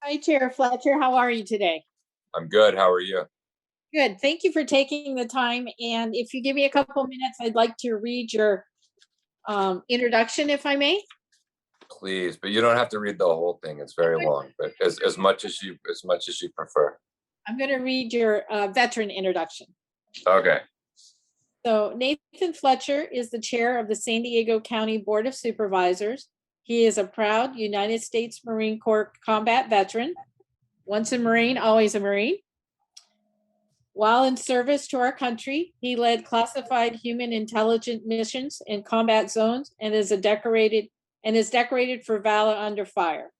Hi, Chair Fletcher. How are you today? I'm good. How are you? Good. Thank you for taking the time. And if you give me a couple minutes, I'd like to read your introduction, if I may. Please, but you don't have to read the whole thing. It's very long, but as much as you prefer. I'm going to read your veteran introduction. Okay. So Nathan Fletcher is the chair of the San Diego County Board of Supervisors. He is a proud United States Marine Corps combat veteran. Once a Marine, always a Marine. While in service to our country, he led classified human intelligence missions in combat zones and is decorated for valor under fire.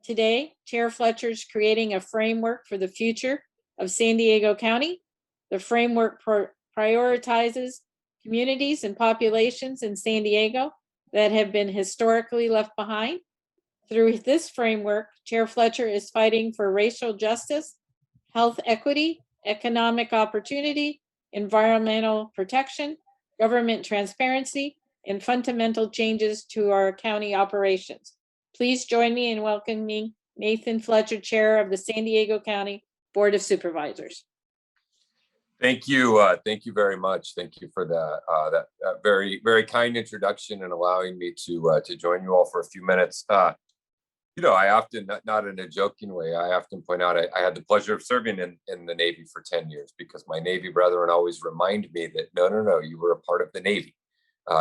Today, Chair Fletcher is creating a framework for the future of San Diego County. The framework prioritizes communities and populations in San Diego that have been historically left behind. Through this framework, Chair Fletcher is fighting for racial justice, health equity, economic opportunity, environmental protection, government transparency, and fundamental changes to our county operations. Please join me in welcoming Nathan Fletcher, Chair of the San Diego County Board of Supervisors. Thank you. Thank you very much. Thank you for that very, very kind introduction and allowing me to join you all for a few minutes. I often, not in a joking way, I often point out I had the pleasure of serving in the Navy for 10 years because my Navy brethren always remind me that no, you were a part of the Navy.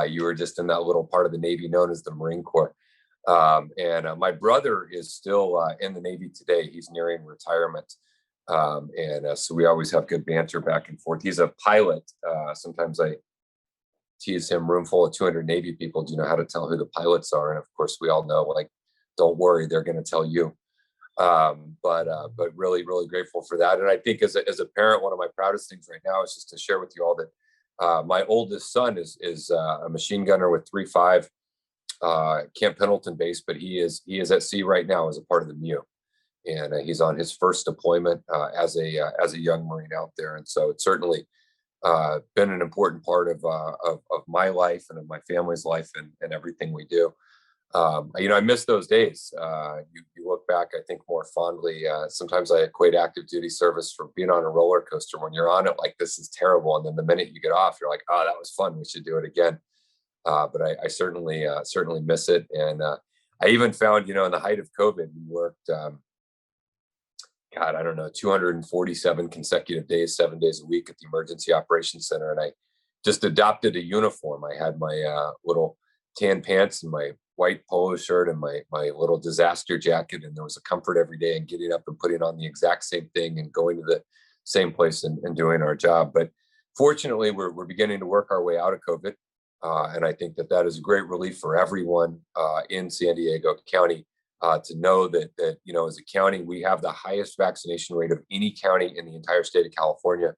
You were just in that little part of the Navy known as the Marine Corps. And my brother is still in the Navy today. He's nearing retirement. So we always have good banter back and forth. He's a pilot. Sometimes I tease him, room full of 200 Navy people, do you know how to tell who the pilots are? And of course, we all know, like, don't worry, they're going to tell you. But really, really grateful for that. And I think as a parent, one of my proudest things right now is just to share with you all that my oldest son is a machine gunner with 3.5 Camp Pendleton base, but he is at sea right now as a part of the MEU, and he's on his first deployment as a young Marine out there. And so it's certainly been an important part of my life and of my family's life and everything we do. I miss those days. You look back, I think, more fondly. Sometimes I equate active duty service for being on a roller coaster. When you're on it, like, this is terrible, and then the minute you get off, you're like, oh, that was fun. We should do it again. But I certainly miss it. And I even found, in the height of COVID, we worked, God, I don't know, 247 consecutive days, 7 days a week at the Emergency Operations Center. And I just adopted a uniform. I had my little tan pants and my white polo shirt and my little disaster jacket. And there was a comfort every day in getting up and putting on the exact same thing and going to the same place and doing our job. But fortunately, we're beginning to work our way out of COVID. And I think that is a great relief for everyone in San Diego County to know that as a county, we have the highest vaccination rate of any county in the entire state of California.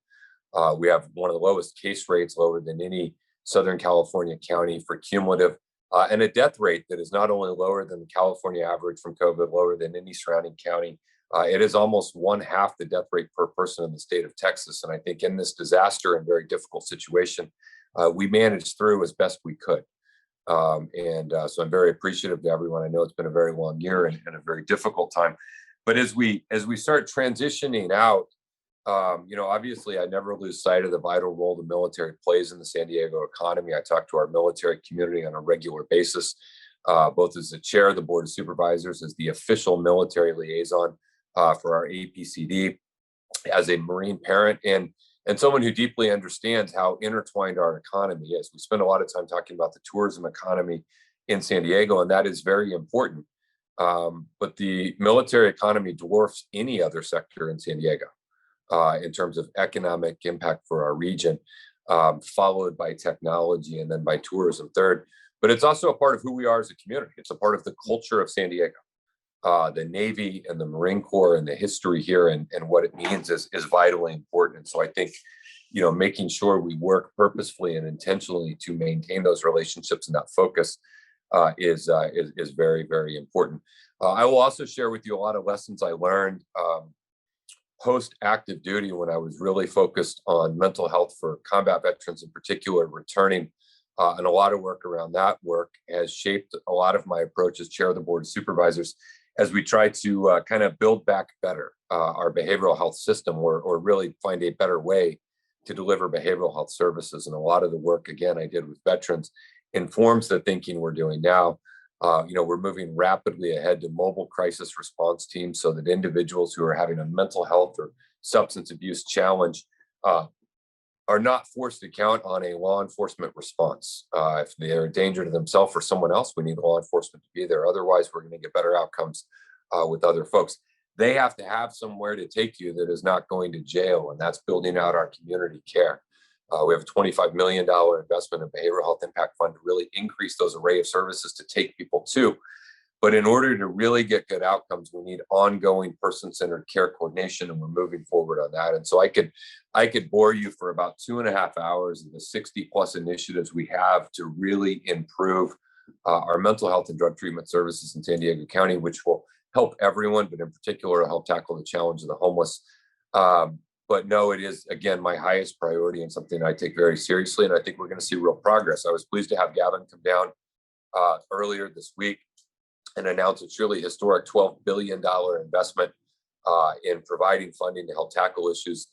We have one of the lowest case rates, lower than any Southern California county for cumulative, and a death rate that is not only lower than the California average from COVID, lower than any surrounding county. It is almost one half the death rate per person in the state of Texas. And I think in this disaster and very difficult situation, we managed through as best we could. So I'm very appreciative to everyone. I know it's been a very long year and a very difficult time. But as we start transitioning out, obviously I never lose sight of the vital role the military plays in the San Diego economy. I talk to our military community on a regular basis, both as the chair of the Board of Supervisors, as the official military liaison for our APCD, as a Marine parent, and someone who deeply understands how intertwined our economy is. We spend a lot of time talking about the tourism economy in San Diego, and that is very important. But the military economy dwarfs any other sector in San Diego in terms of economic impact for our region, followed by technology and then by tourism third. But it's also a part of who we are as a community. It's a part of the culture of San Diego. The Navy and the Marine Corps and the history here and what it means is vitally important. And so I think, making sure we work purposefully and intentionally to maintain those relationships and that focus is very, very important. I will also share with you a lot of lessons I learned post active duty when I was really focused on mental health for combat veterans in particular, returning. And a lot of work around that work has shaped a lot of my approach as chair of the Board of Supervisors. as we try to kind of build back better our behavioral health system, or really find a better way to deliver behavioral health services. And a lot of the work, again, I did with veterans informs the thinking we're doing now. We're moving rapidly ahead to mobile crisis response teams so that individuals who are having a mental health or substance abuse challenge are not forced to count on a law enforcement response. If they're a danger to themselves or someone else, we need law enforcement to be there. Otherwise, we're going to get better outcomes with other folks. They have to have somewhere to take you that is not going to jail, and that's building out our community care. We have a $25 million investment in Behavioral Health Impact Fund to really increase those array of services to take people to. But in order to really get good outcomes, we need ongoing person-centered care coordination, and we're moving forward on that. And so I could bore you for about 2.5 hours of the 60+ initiatives we have to really improve our mental health and drug treatment services in San Diego County, which will help everyone, but in particular to help tackle the challenge of the homeless. But no, it is, again, my highest priority and something I take very seriously. And I think we're going to see real progress. I was pleased to have Gavin come down earlier this week and announce a truly historic $12 billion investment in providing funding to help tackle issues,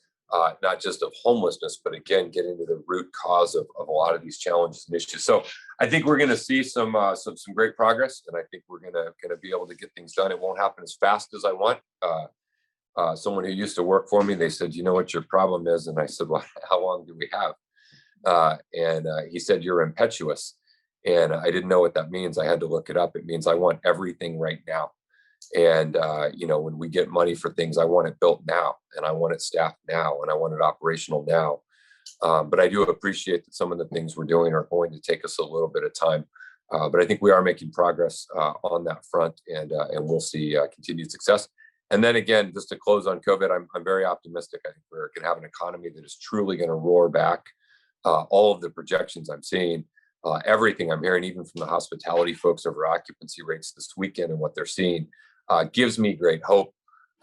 not just of homelessness, but again, get into the root cause of a lot of these challenges and issues. So I think we're going to see some great progress, and I think we're going to be able to get things done. It won't happen as fast as I want. Someone who used to work for me, they said, "You know what your problem is?" And I said, "Well, how long do we have?" And he said, "You're impetuous." And I didn't know what that means. I had to look it up. It means I want everything right now. And, when we get money for things, I want it built now, and I want it staffed now, and I want it operational now. But I do appreciate that some of the things we're doing are going to take us a little bit of time. But I think we are making progress on that front, and we'll see continued success. And then again, just to close on COVID, I'm very optimistic. I think we're going to have an economy that is truly going to roar back. All of the projections I'm seeing, everything I'm hearing, even from the hospitality folks over occupancy rates this weekend and what they're seeing, gives me great hope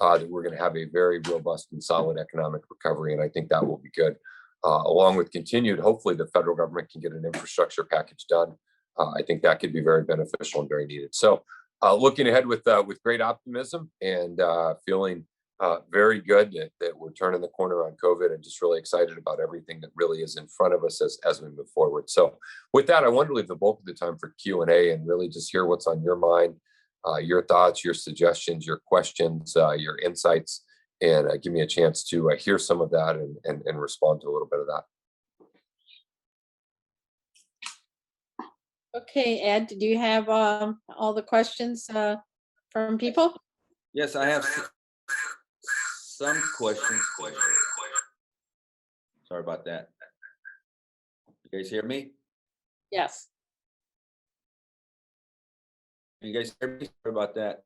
that we're going to have a very robust and solid economic recovery. And I think that will be good. Along with continued, hopefully the federal government can get an infrastructure package done. I think that could be very beneficial and very needed. So looking ahead with great optimism, and feeling very good that we're turning the corner on COVID, and just really excited about everything that really is in front of us as we move forward. So with that, I want to leave the bulk of the time for Q&A and really just hear what's on your mind, your thoughts, your suggestions, your questions, your insights, and give me a chance to hear some of that and respond to a little bit of that. Okay, Ed, do you have all the questions from people? Yes, I have some questions. Sorry about that. You guys hear me? Yes. You guys hear me? Sorry about that.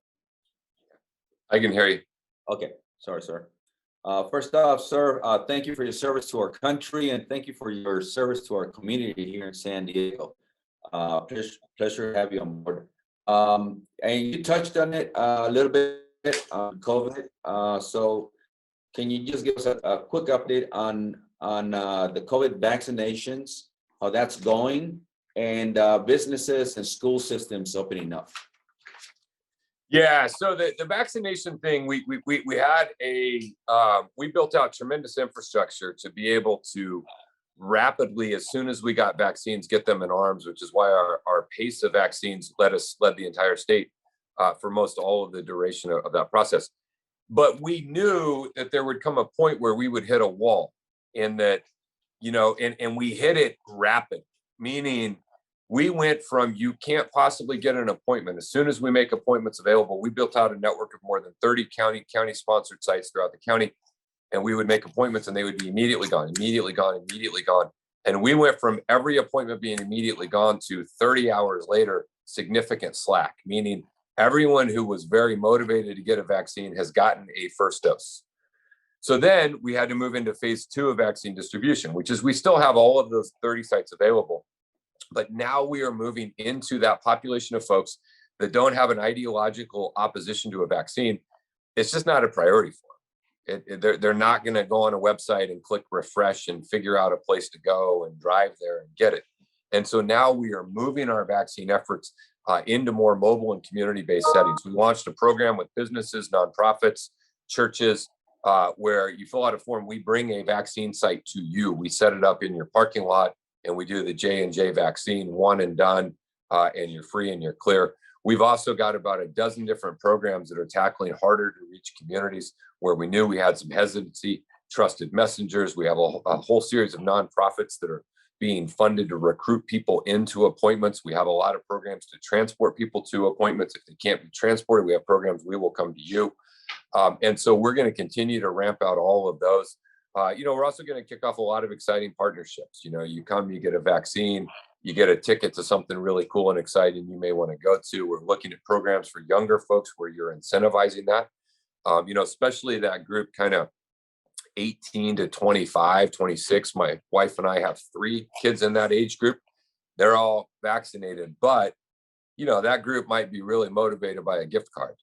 I can hear you. Okay, sorry, sir. First off, sir, thank you for your service to our country, and thank you for your service to our community here in San Diego. Pleasure to have you on board. And you touched on it a little bit on COVID. So can you just give us a quick update on the COVID vaccinations, how that's going, and businesses and school systems opening up? Yeah, so the vaccination thing, we had we built out tremendous infrastructure to be able to rapidly, as soon as we got vaccines, get them in arms, which is why our pace of vaccines led the entire state for most all of the duration of that process. But we knew that there would come a point where we would hit a wall, in that, and we hit it rapid, meaning we went from you can't possibly get an appointment. As soon as we make appointments available, we built out a network of more than 30 county sponsored sites throughout the county. And we would make appointments and they would be immediately gone. And we went from every appointment being immediately gone to 30 hours later, significant slack, meaning everyone who was very motivated to get a vaccine has gotten a first dose. So then we had to move into phase 2 of vaccine distribution, which is we still have all of those 30 sites available. But now we are moving into that population of folks that don't have an ideological opposition to a vaccine. It's just not a priority for them. They're not going to go on a website and click refresh and figure out a place to go and drive there and get it. And so now we are moving our vaccine efforts into more mobile and community-based settings. We launched a program with businesses, nonprofits, churches, where you fill out a form. We bring a vaccine site to you. We set it up in your parking lot, and we do the J&J vaccine, one and done, and you're free and you're clear. We've also got about a dozen different programs that are tackling harder to reach communities where we knew we had some hesitancy. Trusted messengers. We have a whole series of nonprofits that are being funded to recruit people into appointments. We have a lot of programs to transport people to appointments. If they can't be transported, we have programs. We will come to you. And so we're going to continue to ramp out all of those. We're also going to kick off a lot of exciting partnerships. You come, you get a vaccine, you get a ticket to something really cool and exciting you may want to go to. We're looking at programs for younger folks where you're incentivizing that, especially that group kind of 18 to 25, 26. My wife and I have 3 kids in that age group. They're all vaccinated, but that group might be really motivated by a gift card.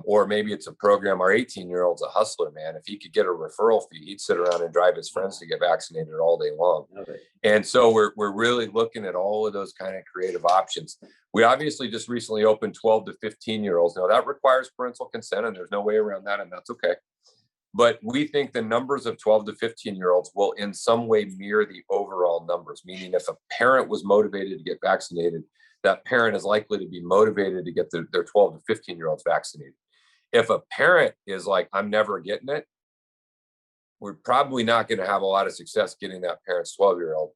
Or maybe it's a program. Our 18-year-old's a hustler, man. If he could get a referral fee, he'd sit around and drive his friends to get vaccinated all day long. And so we're really looking at all of those kind of creative options. We obviously just recently opened 12 to 15-year-olds. Now that requires parental consent, and there's no way around that, and that's okay. But we think the numbers of 12 to 15-year-olds will in some way mirror the overall numbers, meaning if a parent was motivated to get vaccinated, that parent is likely to be motivated to get their 12 to 15-year-olds vaccinated. If a parent is like, I'm never getting it, we're probably not going to have a lot of success getting that parent's 12-year-old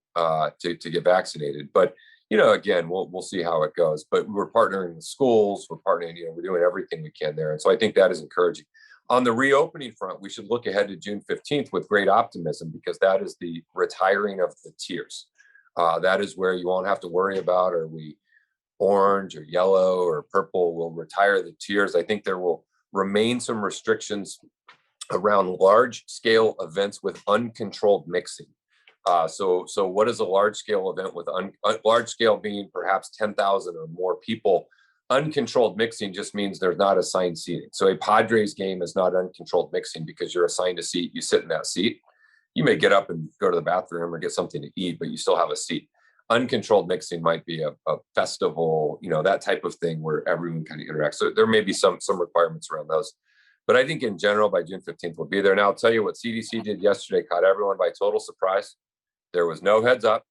to get vaccinated. But, again, we'll see how it goes. But we're partnering with schools, we're partnering, we're doing everything we can there. And so I think that is encouraging. On the reopening front, we should look ahead to June 15th with great optimism, because that is the retiring of the tiers. That is where you won't have to worry about, are we orange or yellow or purple? We'll retire the tiers. I think there will remain some restrictions around large scale events with uncontrolled mixing. So what is a large scale event with large scale being perhaps 10,000 or more people? Uncontrolled mixing just means there's not assigned seating. So a Padres game is not uncontrolled mixing because you're assigned a seat. You sit in that seat. You may get up and go to the bathroom or get something to eat, but you still have a seat. Uncontrolled mixing might be a festival, that type of thing where everyone kind of interacts. So there may be some requirements around those. But I think in general, by June 15th, we'll be there. Now, I'll tell you what CDC did yesterday, caught everyone by total surprise. There was no heads up.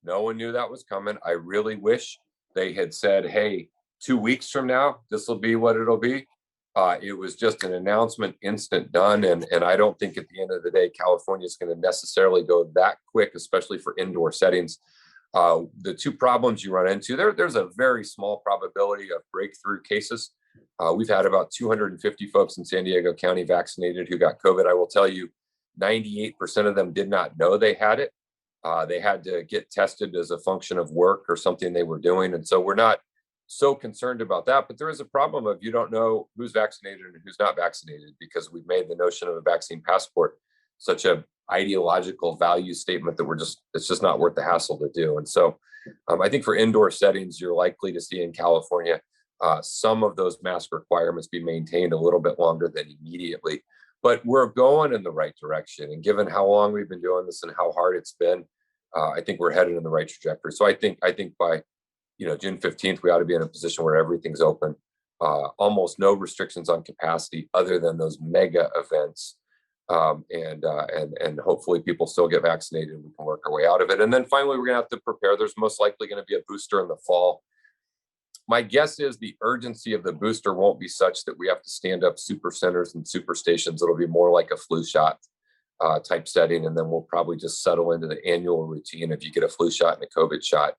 No one knew that was coming. I really wish they had said, hey, 2 weeks from now, this will be what it'll be. It was just an announcement, instant done. And I don't think at the end of the day, California is going to necessarily go that quick, especially for indoor settings. The 2 problems you run into, there's a very small probability of breakthrough cases. We've had about 250 folks in San Diego County vaccinated who got COVID. I will tell you, 98% of them did not know they had it. They had to get tested as a function of work or something they were doing. And so we're not so concerned about that, but there is a problem of you don't know who's vaccinated and who's not vaccinated, because we've made the notion of a vaccine passport such a ideological value statement that it's just not worth the hassle to do. And so I think for indoor settings, you're likely to see in California some of those mask requirements be maintained a little bit longer than immediately, but we're going in the right direction. And given how long we've been doing this and how hard it's been, I think we're headed in the right trajectory. So I think by June 15th, we ought to be in a position where everything's open, almost no restrictions on capacity other than those mega events. And hopefully people still get vaccinated and we can work our way out of it. And then finally, we're going to have to prepare. There's most likely going to be a booster in the fall. My guess is the urgency of the booster won't be such that we have to stand up super centers and super stations. It'll be more like a flu shot type setting. And then we'll probably just settle into the annual routine if you get a flu shot and a COVID shot.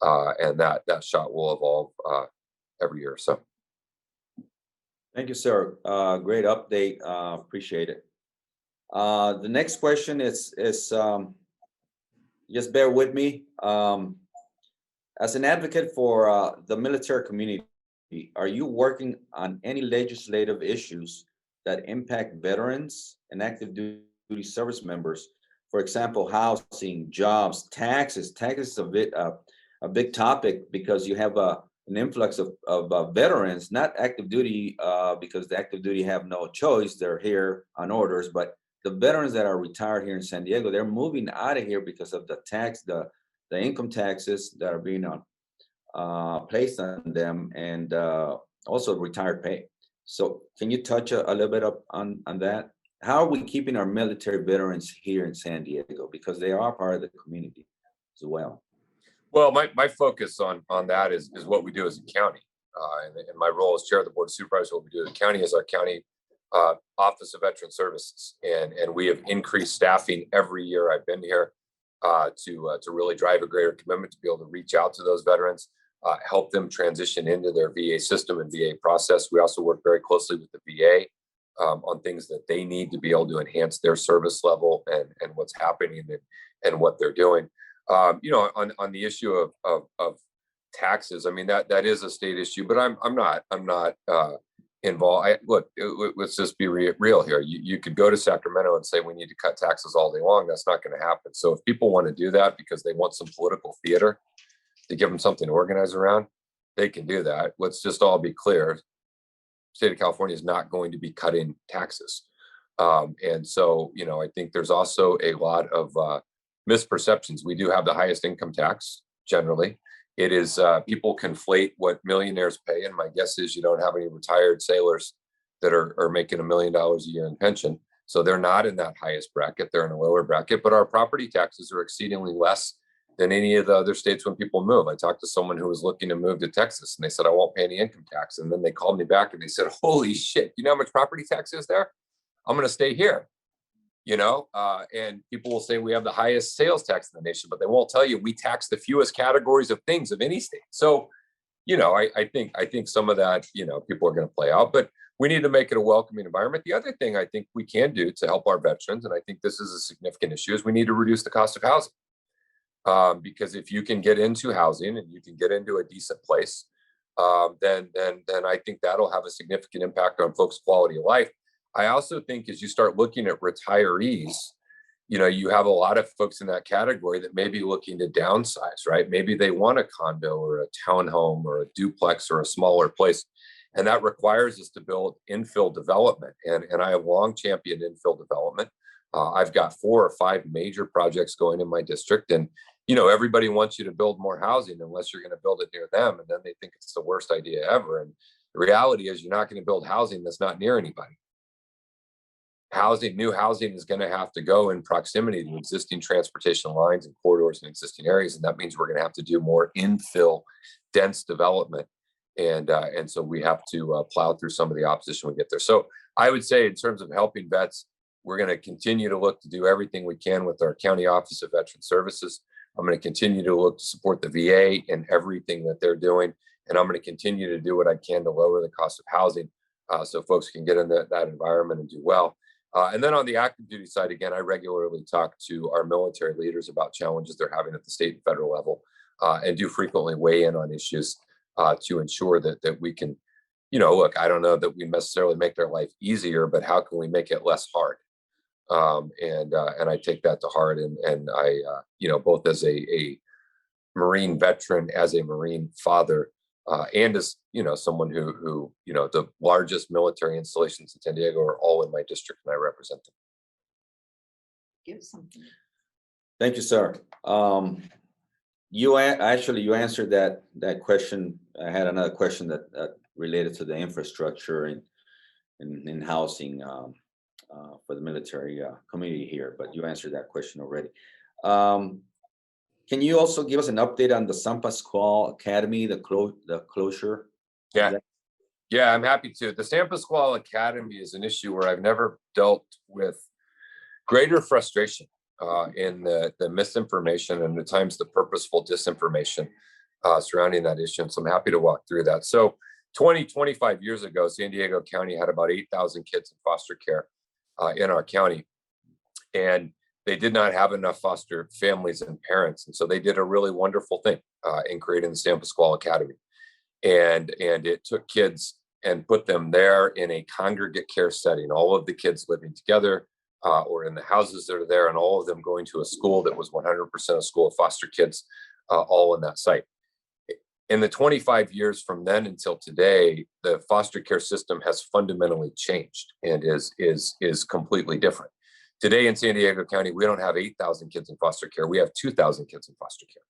And that shot will evolve every year or so. Thank you, sir. Great update. Appreciate it. The next question is just bear with me. As an advocate for the military community, are you working on any legislative issues that impact veterans and active duty service members? For example, housing, jobs, taxes. Taxes is a big topic because you have an influx of veterans, not active duty, because the active duty have no choice. They're here on orders, but the veterans that are retired here in San Diego, they're moving out of here because of the income taxes that are being placed on them, and also retired pay. So can you touch a little bit on that? How are we keeping our military veterans here in San Diego? Because they are part of the community as well. Well, my focus on that is what we do as a county. And my role as chair of the board of supervisors, what we do as a county is our county Office of Veteran Services. And we have increased staffing every year I've been here to really drive a greater commitment to be able to reach out to those veterans, help them transition into their VA system and VA process. We also work very closely with the VA on things that they need to be able to enhance their service level and what's happening and what they're doing. On the issue of taxes, I mean, that is a state issue, but I'm not involved. Let's just be real here. You could go to Sacramento and say we need to cut taxes all day long. That's not going to happen. So if people want to do that because they want some political theater to give them something to organize around, they can do that. Let's just all be clear. State of California is not going to be cutting taxes. And so, I think there's also a lot of misperceptions. We do have the highest income tax generally. It is people conflate what millionaires pay, and my guess is you don't have any retired sailors that are making $1 million a year in pension, so they're not in that highest bracket. They're in a lower bracket, but our property taxes are exceedingly less than any of the other states when people move. I talked to someone who was looking to move to Texas, and they said, I won't pay any income tax. And then they called me back and they said, holy shit, you know how much property tax is there? I'm going to stay here. And people will say we have the highest sales tax in the nation, but they won't tell you we tax the fewest categories of things of any state. So, I think some of that, people are going to play out, but we need to make it a welcoming environment. The other thing I think we can do to help our veterans, and I think this is a significant issue, is we need to reduce the cost of housing. Because if you can get into housing and you can get into a decent place, then I think that'll have a significant impact on folks' quality of life. I also think as you start looking at retirees, you have a lot of folks in that category that may be looking to downsize, right? Maybe they want a condo or a townhome or a duplex or a smaller place. And that requires us to build infill development. And I have long championed infill development. I've got 4 or 5 major projects going in my district. And, everybody wants you to build more housing unless you're going to build it near them. And then they think it's the worst idea ever. And the reality is you're not going to build housing that's not near anybody. New housing is going to have to go in proximity to existing transportation lines and corridors in existing areas. And that means we're going to have to do more infill dense development. And so we have to plow through some of the opposition we get there. So I would say in terms of helping vets, we're going to continue to look to do everything we can with our County Office of Veteran Services. I'm going to continue to look to support the VA in everything that they're doing. And I'm going to continue to do what I can to lower the cost of housing so folks can get in that environment and do well. And then on the active duty side, again, I regularly talk to our military leaders about challenges they're having at the state and federal level and do frequently weigh in on issues to ensure that we can, look, I don't know that we necessarily make their life easier, but how can we make it less hard? And I take that to heart. And I, both as a Marine veteran, as a Marine father, and as someone who the largest military installations in San Diego are all in my district, and I represent them. Give something. Thank you, sir. You answered that question. I had another question that related to the infrastructure in housing for the military community here, but you answered that question already. Can you also give us an update on the Squall Academy, the closure? Yeah, I'm happy to. The Squall Academy is an issue where I've never dealt with greater frustration in the misinformation and at times the purposeful disinformation surrounding that issue. And so I'm happy to walk through that. So 25 years ago, San Diego County had about 8,000 kids in foster care in our county. And they did not have enough foster families and parents. And so they did a really wonderful thing in creating the Squall Academy. And it took kids and put them there in a congregate care setting, all of the kids living together or in the houses that are there, and all of them going to a school that was 100% a school of foster kids, all in that site. In the 25 years from then until today, the foster care system has fundamentally changed and is completely different. Today in San Diego County, we don't have 8,000 kids in foster care. We have 2,000 kids in foster care.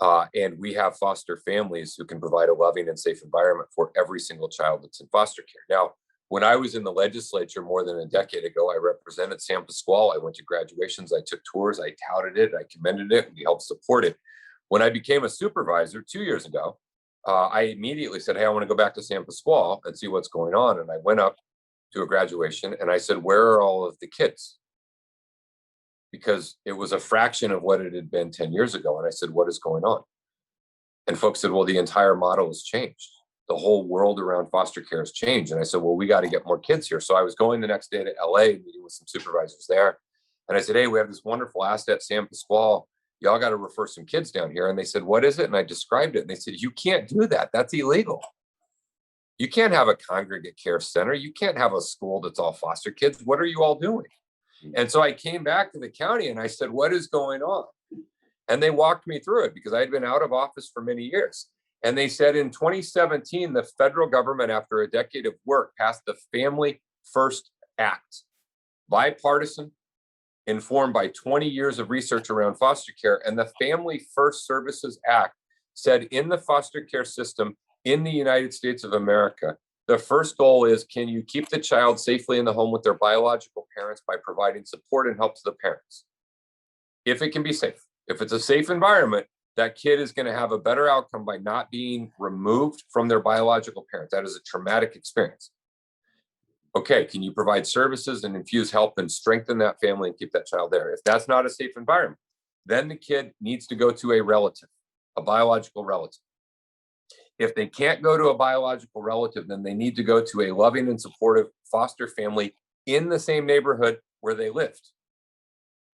And we have foster families who can provide a loving and safe environment for every single child that's in foster care. Now, when I was in the legislature more than a decade ago, I represented San Squall. I went to graduations, I took tours, I touted it, I commended it, we helped support it. When I became a supervisor 2 years ago, I immediately said, hey, I want to go back to San Squall and see what's going on. And I went up to a graduation and I said, where are all of the kids? Because it was a fraction of what it had been 10 years ago. And I said, what is going on? And folks said, well, the entire model has changed. The whole world around foster care has changed. And I said, well, we got to get more kids here. So I was going the next day to LA, meeting with some supervisors there. And I said, hey, we have this wonderful asset, San Squall. Y'all got to refer some kids down here. And they said, what is it? And I described it. And they said, you can't do that. That's illegal. You can't have a congregate care center. You can't have a school that's all foster kids. What are you all doing? And so I came back to the county and I said, what is going on? And they walked me through it because I had been out of office for many years. And they said in 2017, the federal government, after a decade of work, passed the Family First Act, bipartisan, informed by 20 years of research around foster care. And the Family First Services Act said in the foster care system in the United States of America, the first goal is, can you keep the child safely in the home with their biological parents by providing support and help to the parents? If it can be safe, if it's a safe environment, that kid is going to have a better outcome by not being removed from their biological parents. That is a traumatic experience. Okay, can you provide services and infuse help and strengthen that family and keep that child there? If that's not a safe environment, then the kid needs to go to a relative, a biological relative. If they can't go to a biological relative, then they need to go to a loving and supportive foster family in the same neighborhood where they lived,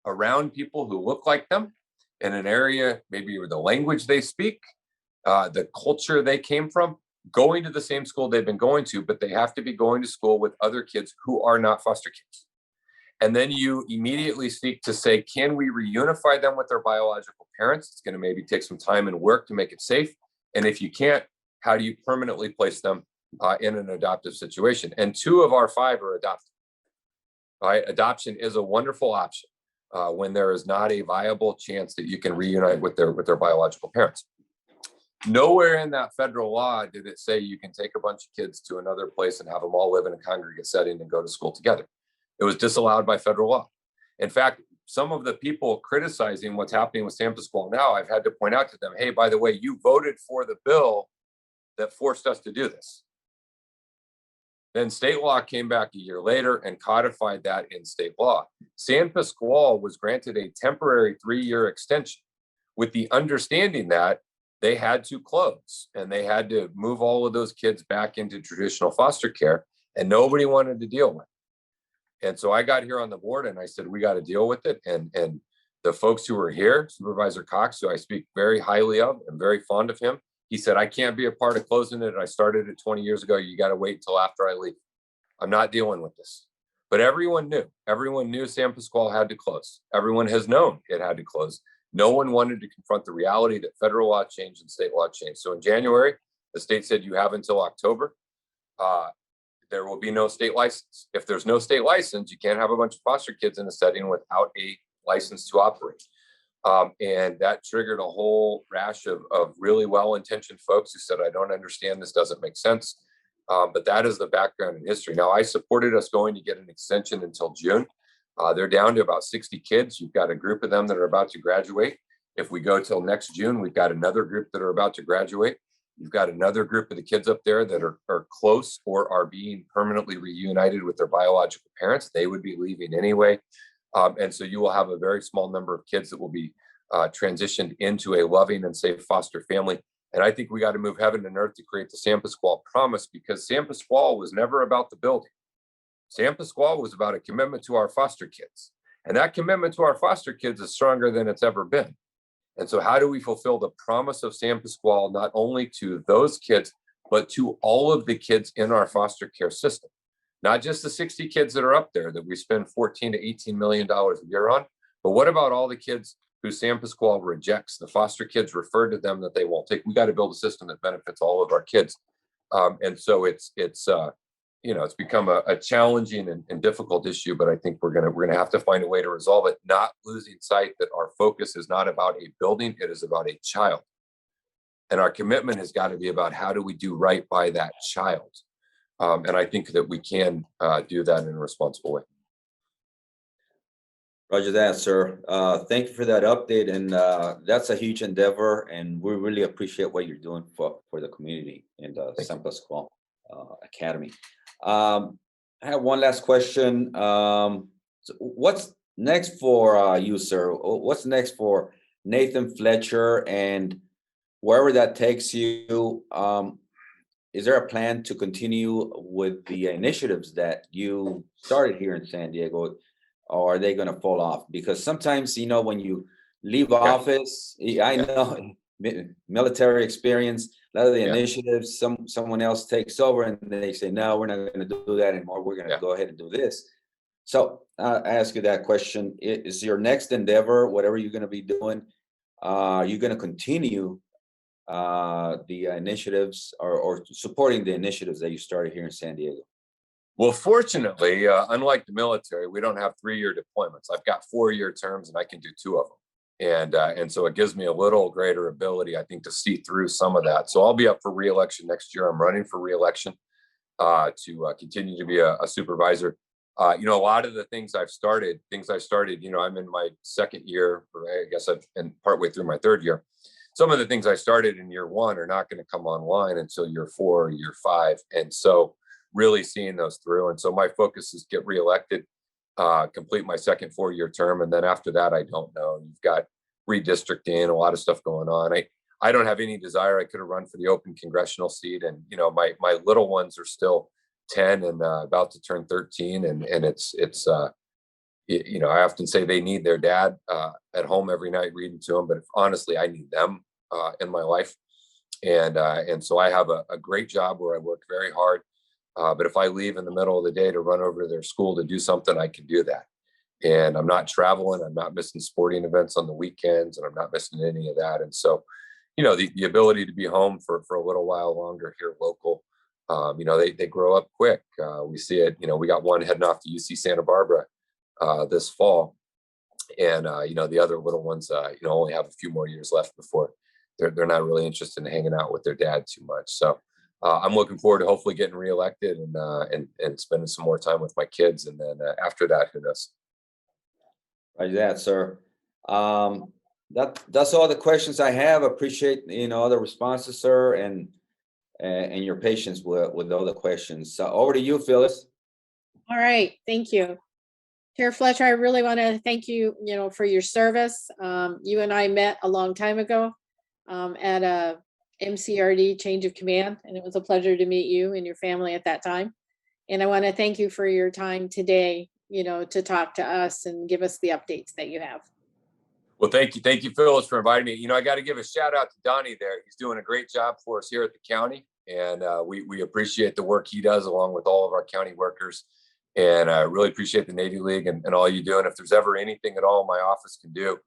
around people who look like them, in an area maybe where the language they speak, the culture they came from, going to the same school they've been going to, but they have to be going to school with other kids who are not foster kids. And then you immediately seek to say, can we reunify them with their biological parents? It's going to maybe take some time and work to make it safe. And if you can't, how do you permanently place them in an adoptive situation? And 2 of our 5 are adopted. Right? Adoption is a wonderful option when there is not a viable chance that you can reunite with their biological parents. Nowhere in that federal law did it say you can take a bunch of kids to another place and have them all live in a congregate setting and go to school together. It was disallowed by federal law. In fact, some of the people criticizing what's happening with San Squall now, I've had to point out to them, hey, by the way, you voted for the bill that forced us to do this. Then state law came back a year later and codified that in state law. San Squall was granted a temporary 3-year extension with the understanding that they had to close and they had to move all of those kids back into traditional foster care, and nobody wanted to deal with it. And so I got here on the board and I said, we got to deal with it. And the folks who were here, Supervisor Cox, who I speak very highly of and very fond of him, he said, I can't be a part of closing it. I started it 20 years ago. You got to wait until after I leave. I'm not dealing with this. But everyone knew San Squall had to close. Everyone has known it had to close. No one wanted to confront the reality that federal law changed and state law changed. So in January, the state said you have until October. There will be no state license. If there's no state license, you can't have a bunch of foster kids in a setting without a license to operate. And that triggered a whole rash of really well-intentioned folks who said, I don't understand, this doesn't make sense. But that is the background and history. Now, I supported us going to get an extension until June. They're down to about 60 kids. You've got a group of them that are about to graduate. If we go till next June, we've got another group that are about to graduate. You've got another group of the kids up there that are close or are being permanently reunited with their biological parents. They would be leaving anyway. And so you will have a very small number of kids that will be transitioned into a loving and safe foster family. And I think we got to move heaven and earth to create the San Squall promise, because San Squall was never about the building. San Squall was about a commitment to our foster kids. And that commitment to our foster kids is stronger than it's ever been. And so how do we fulfill the promise of San Squall, not only to those kids, but to all of the kids in our foster care system? Not just the 60 kids that are up there that we spend $14 to $18 million a year on, but what about all the kids who San Squall rejects? The foster kids refer to them that they won't take. We got to build a system that benefits all of our kids. And so it's it's become a challenging and difficult issue, but I think we're gonna have to find a way to resolve it, not losing sight that our focus is not about a building, it is about a child. And our commitment has got to be about how do we do right by that child. And I think that we can do that in a responsible way. Roger that, sir. Thank you for that update, and that's a huge endeavor, and we really appreciate what you're doing for the community in the San Pasqual Academy. I have one last question. So what's next for you, sir? What's next for Nathan Fletcher, and wherever that takes you? Is there a plan to continue with the initiatives that you started here in San Diego? Or are they going to fall off? Because sometimes, when you leave office, I know military experience, a lot of the initiatives, someone else takes over and they say, no, we're not going to do that anymore. We're going to go ahead and do this. So I ask you that question. Is your next endeavor, whatever you're going to be doing, you're going to continue the initiatives or supporting the initiatives that you started here in San Diego? Well, fortunately, unlike the military, we don't have 3-year deployments. I've got 4-year terms, and I can do 2 of them, and so it gives me a little greater ability, I think, to see through some of that. So I'll be up for re-election next year. I'm running for re-election to continue to be a supervisor. A lot of the things I've started, I'm in my 2nd year, or I guess I've been partway through my 3rd year. Some of the things I started in year 1 are not going to come online until year 4 or year 5, and so really seeing those through. And so my focus is get reelected, complete my 2nd 4-year term. And then after that, I don't know. You've got redistricting, a lot of stuff going on. I don't have any desire. I could have run for the open congressional seat. And, my little ones are still 10 and about to turn 13. And it's I often say they need their dad at home every night reading to them. But honestly, I need them in my life. And so I have a great job where I work very hard. But if I leave in the middle of the day to run over to their school to do something, I can do that. And I'm not traveling. I'm not missing sporting events on the weekends, and I'm not missing any of that. And so, the ability to be home for a little while longer here local, they grow up quick. We see it. We got one heading off to UC Santa Barbara this fall. And, the other little ones, only have a few more years left before they're not really interested in hanging out with their dad too much. So I'm looking forward to hopefully getting reelected and spending some more time with my kids. And then after that, who knows? Right, that, sir. That's all the questions I have. Appreciate all the responses, sir, and your patience with all the questions. So over to you, Phyllis. All right, thank you. Chair Fletcher, I really want to thank you, for your service. You and I met a long time ago at a MCRD change of command, and it was a pleasure to meet you and your family at that time. And I want to thank you for your time today, to talk to us and give us the updates that you have. Well, thank you, Phyllis, for inviting me. I got to give a shout out to Donnie there. He's doing a great job for us here at the county, and we appreciate the work he does along with all of our county workers. And I really appreciate the Navy League and all you do. And if there's ever anything at all my office can do,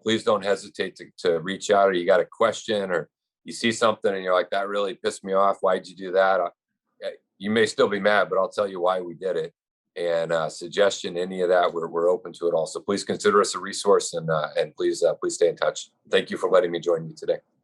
please don't hesitate to reach out, or you got a question, or you see something and you're like, that really pissed me off. Why'd you do that? You may still be mad, but I'll tell you why we did it. And suggestion, any of that, we're open to it all. So please consider us a resource, and please stay in touch. Thank you for letting me join you today.